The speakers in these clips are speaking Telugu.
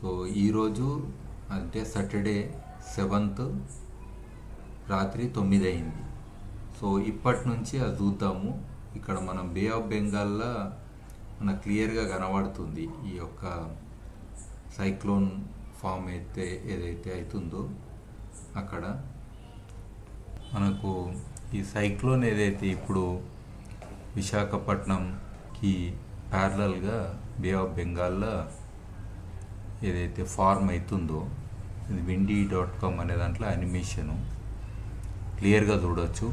సో ఈరోజు అంటే సాటర్డే 7th రాత్రి 9 అయింది. సో ఇప్పటి నుంచి అది చూద్దాము. ఇక్కడ మనం బే ఆఫ్ బెంగాల్లో మనకు క్లియర్గా కనబడుతుంది ఈ యొక్క సైక్లోన్ ఫామ్ అయితే ఏదైతే అవుతుందో అక్కడ మనకు ఈ సైక్లోన్ ఏదైతే ఇప్పుడు విశాఖపట్నంకి ప్యారలల్గా బే ఆఫ్ బెంగాల్లో ఏదైతే ఫార్మ్ అవుతుందో ఇది windy.com అనే దాంట్లో యానిమేషను క్లియర్గా చూడవచ్చు.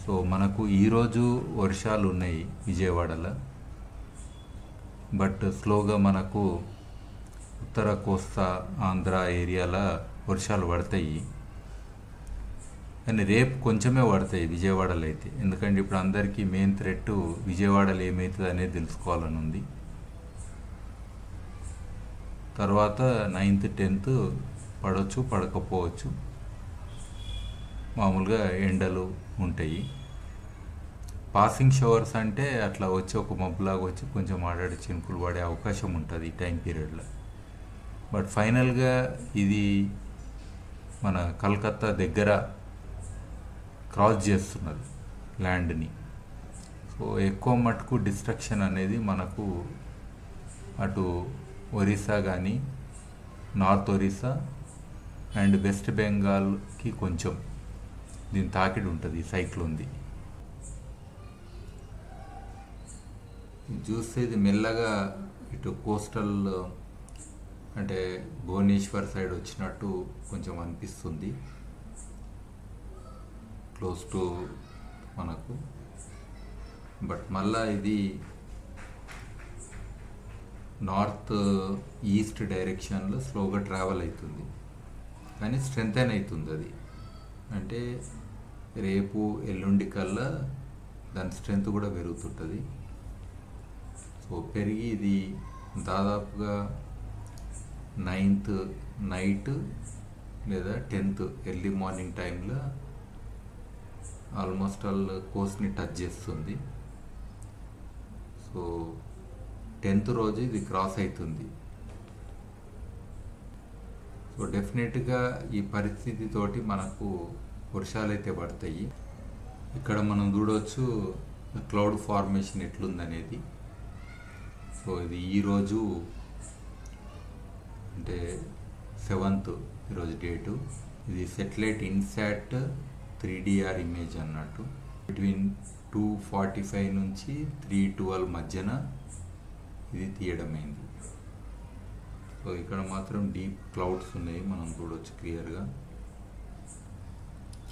సో మనకు ఈరోజు వర్షాలు ఉన్నాయి విజయవాడలో, బట్ స్లోగా మనకు ఉత్తర కోస్తా ఆంధ్ర ఏరియాలో వర్షాలు పడతాయి. కానీ రేపు కొంచెమే పడతాయి విజయవాడలో అయితే, ఎందుకంటే ఇప్పుడు అందరికీ మెయిన్ థ్రెట్ విజయవాడలో ఏమవుతుంది అనేది తెలుసుకోవాలని ఉంది. తర్వాత 9th 10th పడవచ్చు, పడకపోవచ్చు. మామూలుగా ఎండలు ఉంటాయి. పాసింగ్ షవర్స్ అంటే అట్లా వచ్చి ఒక మబ్బులాగా వచ్చి కొంచెం ఆడాడి చినుకులు పడే అవకాశం ఉంటుంది ఈ టైం పీరియడ్లో. బట్ ఫైనల్గా ఇది మన కలకత్తా దగ్గర క్రాస్ చేస్తున్నది ల్యాండ్ని. సో ఎక్కువ మటుకు డిస్ట్రక్షన్ అనేది మనకు అటు ఒరిస్సా కానీ నార్త్ ఒరిస్సా అండ్ వెస్ట్ బెంగాల్కి కొంచెం దీని తాకిడి ఉంటుంది ఈ సైక్లోన్ది. చూస్తే ఇది మెల్లగా ఇటు కోస్టల్ అంటే భువనేశ్వర్ సైడ్ వచ్చినట్టు కొంచెం అనిపిస్తుంది క్లోజ్ టు మనకు. బట్ మళ్ళా ఇది నార్త్ ఈస్ట్ డైరెక్షన్లో స్లోగా ట్రావెల్ అవుతుంది, కానీ స్ట్రెంగ్తెన్ అవుతుంది అది. అంటే రేపు ఎల్లుండి కల్లా దాని స్ట్రెంగ్త్ కూడా పెరుగుతుంటుంది. సో పెరిగి ఇది దాదాపుగా 9th నైట్ లేదా 10th ఎర్లీ మార్నింగ్ టైంలో ఆల్మోస్ట్ ఆల్ కోస్ట్ని టచ్ చేస్తుంది. సో 10th రోజు ఇది క్రాస్ అవుతుంది. సో డెఫినెట్గా ఈ పరిస్థితితోటి మనకు వర్షాలు అయితే పడతాయి. ఇక్కడ మనం చూడవచ్చు క్లౌడ్ ఫార్మేషన్ ఎట్లుందనేది. సో ఇది ఈరోజు అంటే 7th ఈరోజు డేటు. ఇది సెటిలైట్ ఇన్సాట్ 3DR ఇమేజ్ అన్నట్టు. బిట్వీన్ 2:45 నుంచి 3:12 మధ్యన ఇది తీయడమైంది. సో ఇక్కడ మాత్రం డీప్ క్లౌడ్స్ ఉన్నాయి, మనం చూడవచ్చు క్లియర్గా.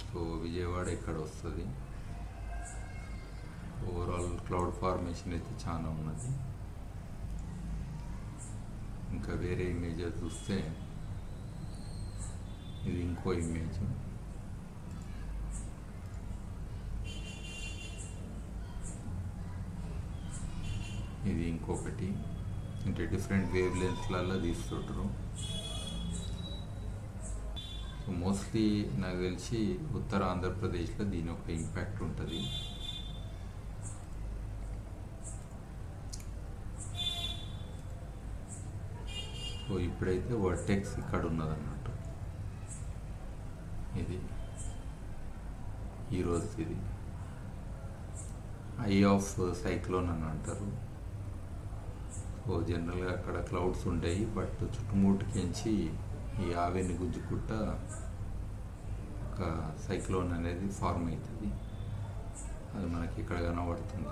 సో విజయవాడ ఇక్కడ వస్తుంది. ఓవరాల్ క్లౌడ్ ఫార్మేషన్ అయితే చాలా ఉన్నది. ఇంకా వేరే ఇమేజెస్ చూస్తే ఇది ఇంకో ఇమేజ్. ఇది ఇంకొకటి. అంటే డిఫరెంట్ వేవ్ లెంత్స్లలో తీస్తుంటారు. సో మోస్ట్లీ నాకు తెలిసి ఉత్తర ఆంధ్రప్రదేశ్లో దీని ఒక ఇంపాక్ట్ ఉంటుంది. సో ఇప్పుడైతే వర్టెక్స్ ఇక్కడ ఉన్నదన్నట్టు. ఇది ఈరోజు ఇది ఐ ఆఫ్ సైక్లోన్ అని అంటారు. సో జనరల్గా అక్కడ క్లౌడ్స్ ఉంటాయి, బట్ చుట్టుముట్టుకించి ఈ ఆవిరిని గుంజుకుంటా ఒక సైక్లోన్ అనేది ఫార్మ్ అవుతుంది. అది మనకి ఇక్కడ కనబడుతుంది.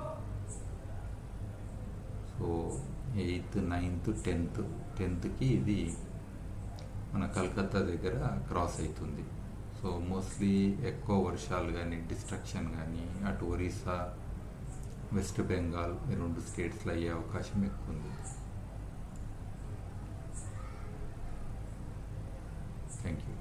సో 8th 9th 10th ఇది మన కలకత్తా దగ్గర క్రాస్ అవుతుంది. సో మోస్ట్లీ ఎక్కువ వర్షాలు కానీ డిస్ట్రక్షన్ కానీ అటు ఒరిస్సా వెస్ట్ బెంగాల్ ఈ 2 స్టేట్స్లో అయ్యే అవకాశం ఎక్కువ ఉంది. Thank you.